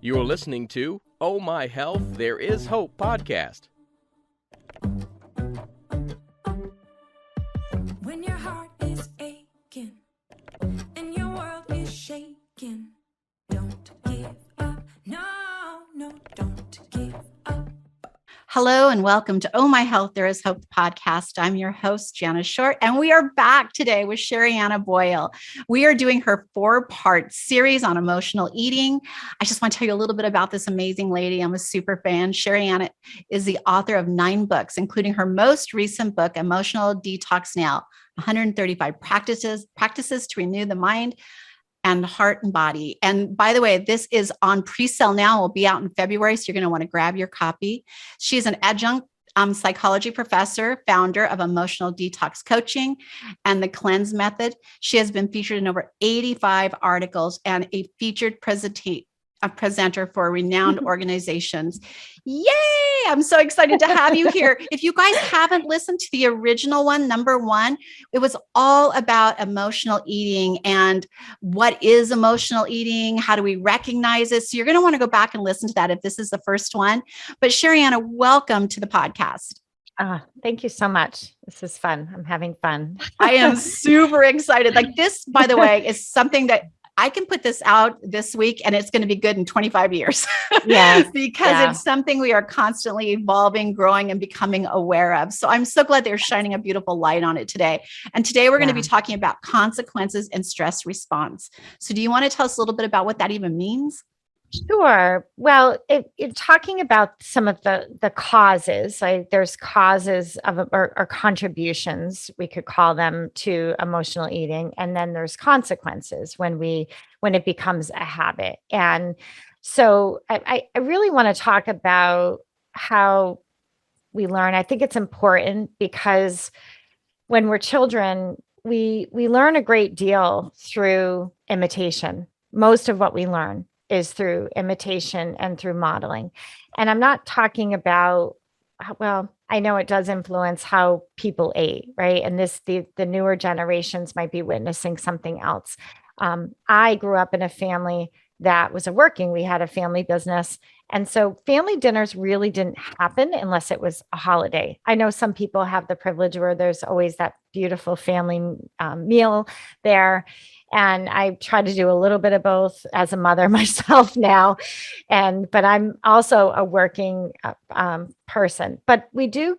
You're listening to Oh My Health, There Is Hope podcast. When your heart is aching and your world is shaking, don't give up. No, don't give up. Hello and welcome to Oh My Health, There Is Hope podcast. I'm your host, Jana Short, and we are back today with Sherianna Boyle. We are doing her 4-part series on emotional eating. I just want to tell you a little bit about this amazing lady. I'm a super fan. Sherianna is the author of 9 books, including her most recent book, Emotional Detox Now, 135 practices to renew the mind and heart and body. And by the way, this is on pre-sale now. It will be out in February, so you're going to want to grab your copy. She's an adjunct psychology professor, founder of Emotional Detox Coaching and the Cleanse Method. She has been featured in over 85 articles and a featured presenter for renowned organizations. Yay! I'm so excited to have you here. If you guys haven't listened to the original one, number 1, it was all about emotional eating and what is emotional eating? How do we recognize it? So you're going to want to go back and listen to that if this is the first one. But Sherianna, welcome to the podcast. Thank you so much. This is fun. I'm having fun. I am super excited. Like this, by the way, is something that I can put this out this week and it's going to be good in 25 years. Yes, because it's something we are constantly evolving, growing, and becoming aware of. So I'm so glad they're shining a beautiful light on it today. And today we're going to be talking about consequences and stress response. So do you want to tell us a little bit about what that even means? Sure. Well, you're talking about some of the causes, like there's causes of or contributions, we could call them, to emotional eating. And then there's consequences when it becomes a habit. And so I really want to talk about how we learn. I think it's important because when we're children, we learn a great deal through imitation. Most of what we learn is through imitation and through modeling. And I'm not talking about, well, I know it does influence how people ate, right? And the newer generations might be witnessing something else. I grew up in a family that was we had a family business. And so family dinners really didn't happen unless it was a holiday. I know some people have the privilege where there's always that beautiful family meal there. And I try to do a little bit of both as a mother myself now. But I'm also a working person. But we do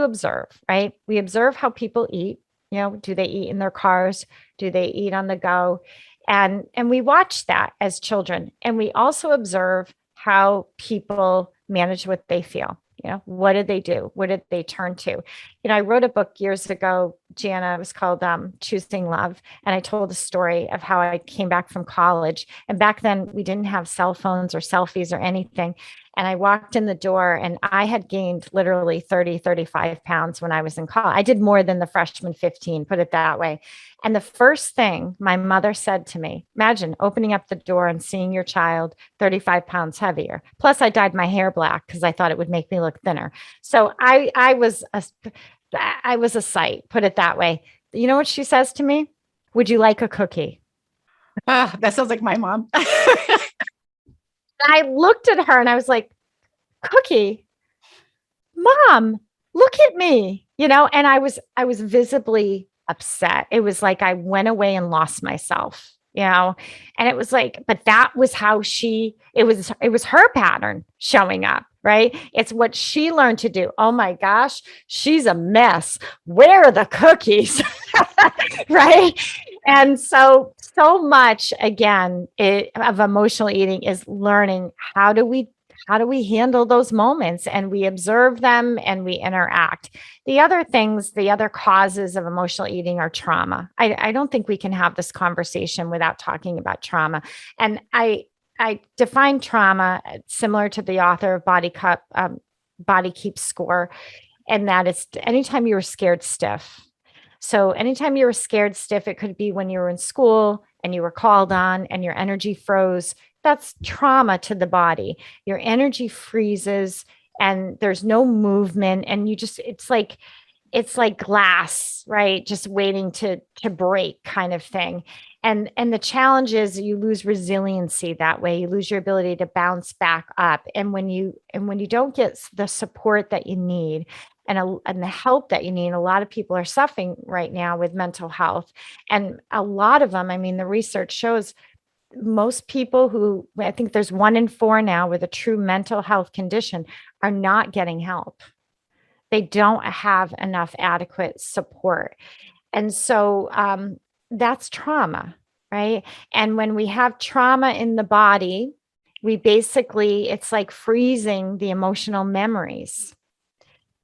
observe, right? We observe how people eat. You know, do they eat in their cars? Do they eat on the go? And we watch that as children. And we also observe how people manage what they feel. You know, what did they do? What did they turn to? You know, I wrote a book years ago, Jana. It was called Choosing Love. And I told a story of how I came back from college. And back then we didn't have cell phones or selfies or anything. And I walked in the door and I had gained literally 30, 35 pounds when I was in college. I did more than the freshman 15, put it that way. And the first thing my mother said to me, imagine opening up the door and seeing your child 35 pounds heavier. Plus I dyed my hair black because I thought it would make me look thinner. So I was a sight, put it that way. You know what she says to me? Would you like a cookie? That sounds like my mom. I looked at her and I was like, cookie, Mom, look at me, you know, and I was visibly upset. It was like I went away and lost myself, you know, and it was like, but that was how it was her pattern showing up, right? It's what she learned to do. Oh my gosh, she's a mess. Where are the cookies? Right? And so much, again, of emotional eating is learning how do we handle those moments, and we observe them and we interact. The other causes of emotional eating are trauma. I don't think we can have this conversation without talking about trauma. And I define trauma similar to the author of Body Keeps Score, and that it's anytime you were scared stiff. So anytime you were scared stiff, it could be when you were in school and you were called on and your energy froze. That's trauma to the body. Your energy freezes and there's no movement. And it's like glass, right? Just waiting to break kind of thing. And the challenge is you lose resiliency that way. You lose your ability to bounce back up. And when you don't get the support that you need and the help that you need, a lot of people are suffering right now with mental health. And a lot of them, I mean, the research shows most people who, I think there's 1 in 4 now with a true mental health condition, are not getting help. They don't have enough adequate support. And so that's trauma, right? And when we have trauma in the body, we basically, it's like freezing the emotional memories.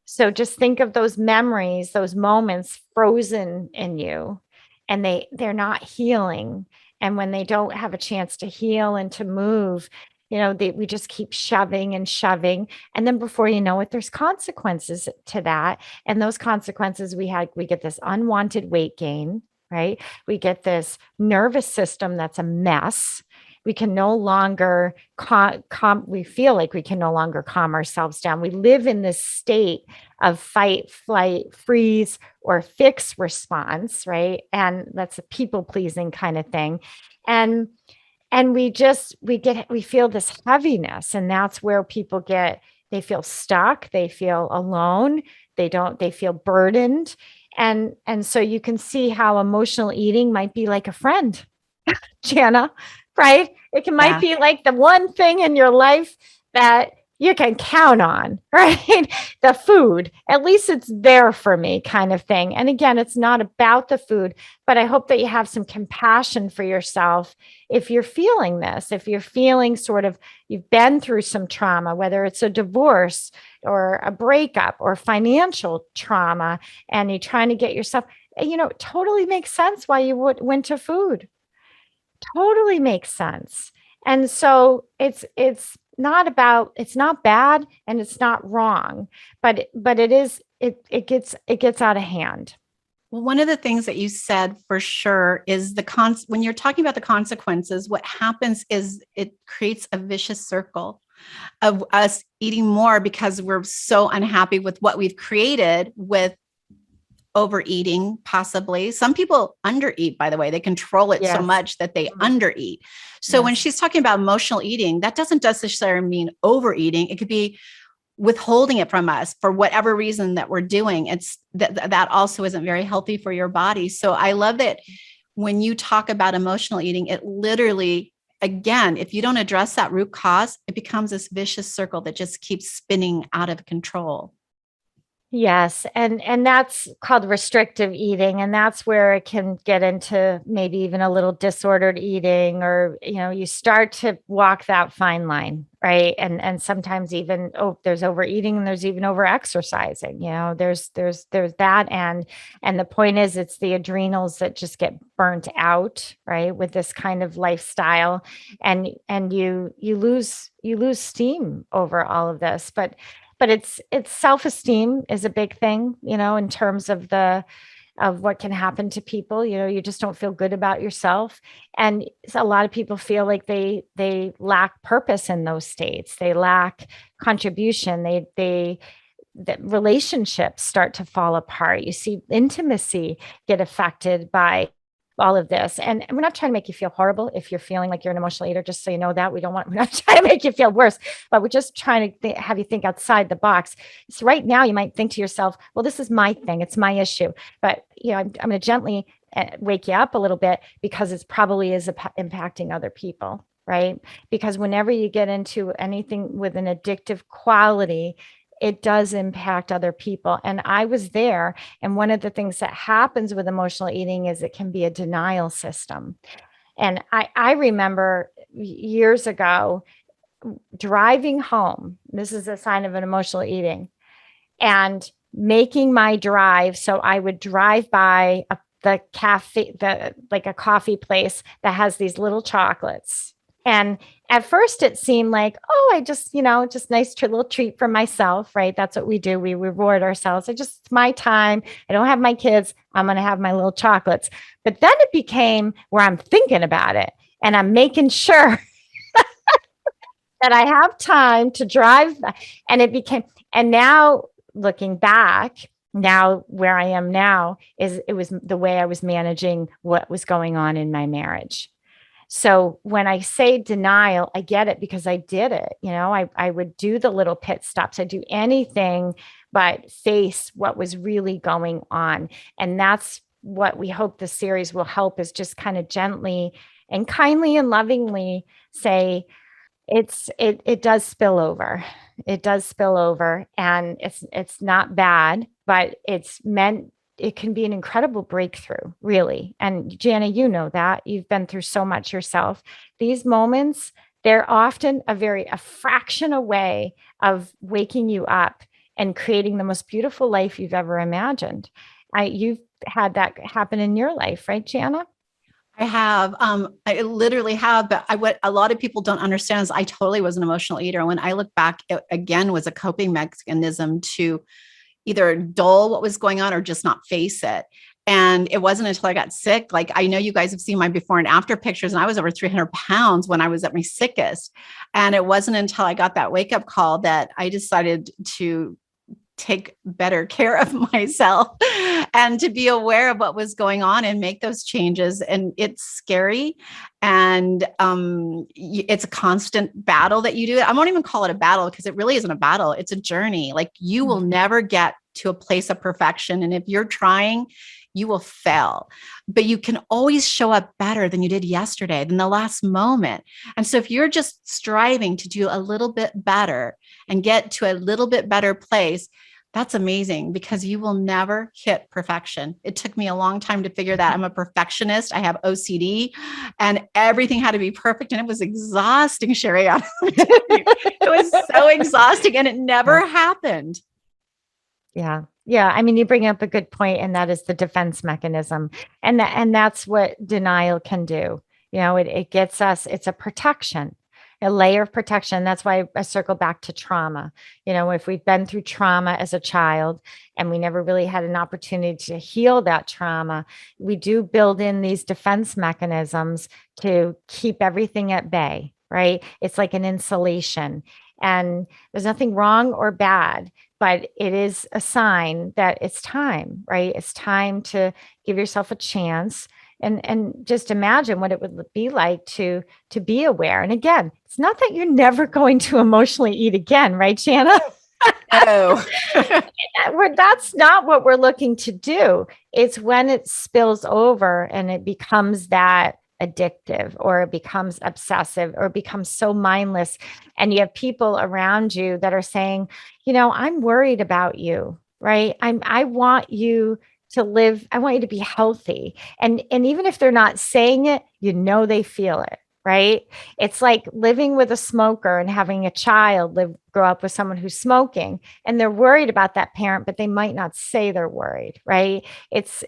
So just think of those memories, those moments frozen in you, and they're not healing. And when they don't have a chance to heal and to move, we just keep shoving and shoving. And then before you know it, there's consequences to that. And those consequences we get this unwanted weight gain, right? We get this nervous system that's a mess. We can no longer we feel like we can no longer calm ourselves down. We live in this state of fight, flight, freeze, or fix response, right? And that's a people pleasing kind of thing. And we feel this heaviness, and that's where people they feel stuck, they feel alone, they feel burdened. And so you can see how emotional eating might be like a friend, Jana, right? Might be like the one thing in your life that you can count on, right? The food, at least it's there for me, kind of thing. And again, it's not about the food, but I hope that you have some compassion for yourself if you're feeling this, if you're feeling sort of you've been through some trauma, whether it's a divorce or a breakup or financial trauma, and you're trying to get yourself, it totally makes sense why you went to food. Totally makes sense. And so it's not bad and it's not wrong, but it gets out of hand. Well, one of the things that you said for sure is when you're talking about the consequences, what happens is it creates a vicious circle of us eating more because we're so unhappy with what we've created with overeating, possibly. Some people undereat, by the way. They control it so much that they undereat. So when she's talking about emotional eating, that doesn't necessarily mean overeating. It could be withholding it from us for whatever reason that we're doing. It's that also isn't very healthy for your body. So I love that when you talk about emotional eating, it literally, again, if you don't address that root cause, it becomes this vicious circle that just keeps spinning out of control. Yes. And that's called restrictive eating. And that's where it can get into maybe even a little disordered eating, or, you start to walk that fine line, right? And sometimes even, there's overeating and there's even over exercising, there's that. And the point is, it's the adrenals that just get burnt out, right? With this kind of lifestyle, and you lose steam over all of this. But it's self-esteem is a big thing, in terms of what can happen to people. You just don't feel good about yourself. And a lot of people feel like they lack purpose in those states. They lack contribution. The relationships start to fall apart. You see intimacy get affected by all of this. And we're not trying to make you feel horrible if you're feeling like you're an emotional eater, just so you know that. We're not trying to make you feel worse, but we're just trying to have you think outside the box. So right now you might think to yourself, well, this is my thing. It's my issue. But, I'm going to gently wake you up a little bit, because it's probably is impacting other people, right? Because whenever you get into anything with an addictive quality, it does impact other people. And I was there. And one of the things that happens with emotional eating is it can be a denial system. And I remember years ago driving home. This is a sign of an emotional eating, and making my drive. So I would drive by the cafe, like a coffee place that has these little chocolates. And at first it seemed like, I just, just nice little treat for myself, right? That's what we do. We reward ourselves. It's my time. I don't have my kids. I'm going to have my little chocolates. But then it became where I'm thinking about it, and I'm making sure that I have time to drive. And now looking back, Now, where I am now is it was the way I was managing what was going on in my marriage. So when I say denial, I get it because I did it. I would do the little pit stops. I'd do anything but face what was really going on. And that's what we hope the series will help, is just kind of gently and kindly and lovingly say, it does spill over. It does spill over, and it's not bad, but it can be an incredible breakthrough, really. And Jana, you know that. You've been through so much yourself. These moments, they're often a fraction away of waking you up and creating the most beautiful life you've ever imagined. You've had that happen in your life, right, Jana? I have, I literally have, but what a lot of people don't understand is I totally was an emotional eater. When I look back, it again was a coping mechanism to either dull what was going on or just not face it. And it wasn't until I got sick. Like, I know you guys have seen my before and after pictures, and I was over 300 pounds when I was at my sickest. And it wasn't until I got that wake up call that I decided to take better care of myself and to be aware of what was going on and make those changes. And it's scary. And it's a constant battle that you do. I won't even call it a battle because it really isn't a battle. It's a journey. Like, you will never get to a place of perfection. And if you're trying, you will fail, but you can always show up better than you did yesterday, than the last moment. And so if you're just striving to do a little bit better and get to a little bit better place, that's amazing, because you will never hit perfection. It took me a long time to figure that. I'm a perfectionist. I have OCD, and everything had to be perfect. And it was exhausting, Sherianna. It was so exhausting, and it never happened. Yeah. Yeah. I mean, you bring up a good point, and that is the defense mechanism. And that's what denial can do. It gets us, it's a protection, a layer of protection. That's why I circle back to trauma. If we've been through trauma as a child and we never really had an opportunity to heal that trauma, we do build in these defense mechanisms to keep everything at bay, right? It's like an insulation. And there's nothing wrong or bad, but it is a sign that it's time, right? It's time to give yourself a chance, and just imagine what it would be like to be aware. And again, it's not that you're never going to emotionally eat again, right, Jana? No. That's not what we're looking to do. It's when it spills over and it becomes that addictive, or it becomes obsessive, or it becomes so mindless. And you have people around you that are saying, I'm worried about you, right? I want you to live. I want you to be healthy. And even if they're not saying it, they feel it, right? It's like living with a smoker and having a child grow up with someone who's smoking, and they're worried about that parent, but they might not say they're worried, right? It's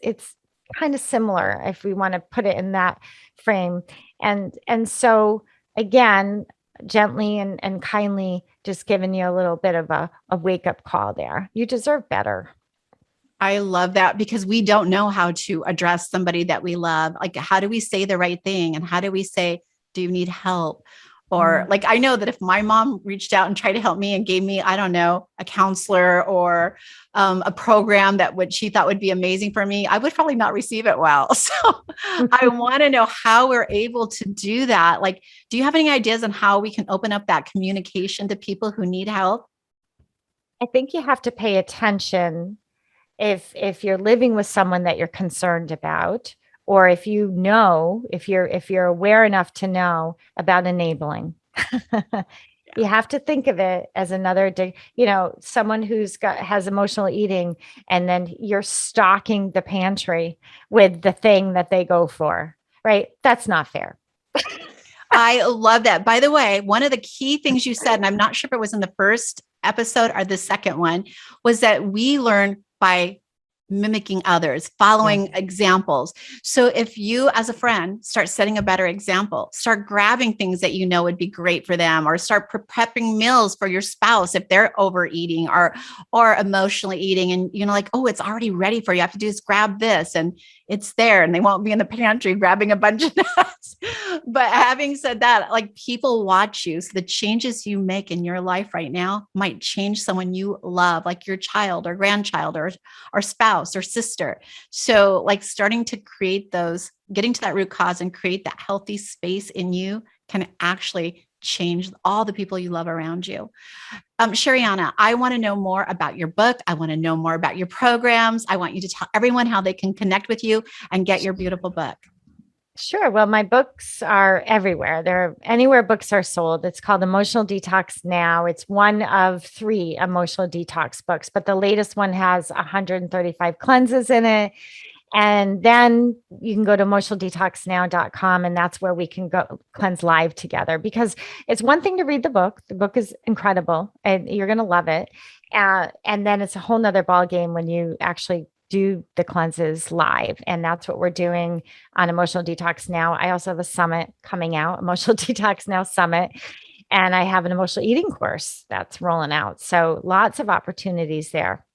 kind of similar, if we want to put it in that frame. And so again, gently and kindly, just giving you a little bit of a wake up call there. You deserve better. I love that, because we don't know how to address somebody that we love. Like, how do we say the right thing? And how do we say, do you need help? Or like, I know that if my mom reached out and tried to help me and gave me, I don't know, a counselor or a program that she thought would be amazing for me, I would probably not receive it well. So I want to know how we're able to do that. Like, do you have any ideas on how we can open up that communication to people who need help? I think you have to pay attention if you're living with someone that you're concerned about, or if you're aware enough to know about enabling. You have to think of it as another, someone has emotional eating, and then you're stocking the pantry with the thing that they go for, right? That's not fair. I love that. By the way, one of the key things you said, and I'm not sure if it was in the first episode or the second one, was that we learn by mimicking others, following examples. So if you as a friend start setting a better example, start grabbing things that would be great for them, or start prepping meals for your spouse if they're overeating or emotionally eating, and like, oh, it's already ready for you. You have to do is grab this, and it's there, and they won't be in the pantry grabbing a bunch of nuts. But having said that, like people watch you. So the changes you make in your life right now might change someone you love, like your child or grandchild or spouse or sister. So like starting to create those, getting to that root cause and create that healthy space in you can actually change all the people you love around you. Sherianna, I want to know more about your book. I want to know more about your programs. I want you to tell everyone how they can connect with you and get your beautiful book. Sure. Well, my books are everywhere. They're anywhere books are sold. It's called Emotional Detox Now. It's one of 3 emotional detox books, but the latest one has 135 cleanses in it. And then you can go to emotionaldetoxnow.com, and that's where we can go cleanse live together, because it's one thing to read the book. The book is incredible and you're going to love it. And then it's a whole nother ball game when you actually do the cleanses live. And that's what we're doing on Emotional Detox Now. I also have a summit coming out, Emotional Detox Now Summit. And I have an emotional eating course that's rolling out. So lots of opportunities there.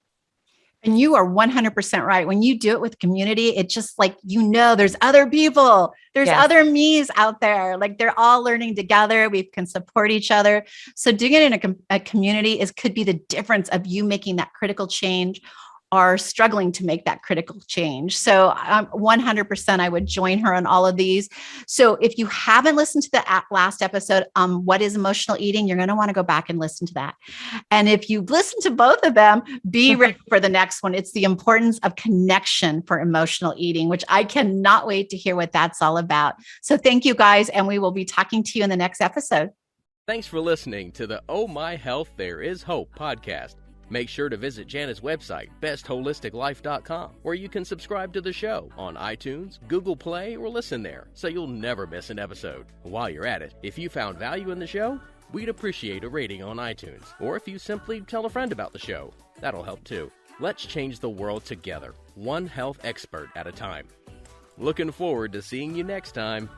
And you are 100% right. When you do it with community, it's just like, there's other people, there's Yes. other me's out there. Like they're all learning together. We can support each other. So doing it in a community could be the difference of you making that critical change or struggling to make that critical change. So 100%, I would join her on all of these. So if you haven't listened to the last episode, what is emotional eating? You're going to want to go back and listen to that. And if you've listened to both of them, be ready for the next one. It's the importance of connection for emotional eating, which I cannot wait to hear what that's all about. So thank you guys. And we will be talking to you in the next episode. Thanks for listening to the Oh My Health, There Is Hope podcast. Make sure to visit Jana's website, bestholisticlife.com, where you can subscribe to the show on iTunes, Google Play, or listen there, so you'll never miss an episode. While you're at it, if you found value in the show, we'd appreciate a rating on iTunes, or if you simply tell a friend about the show, that'll help too. Let's change the world together, one health expert at a time. Looking forward to seeing you next time.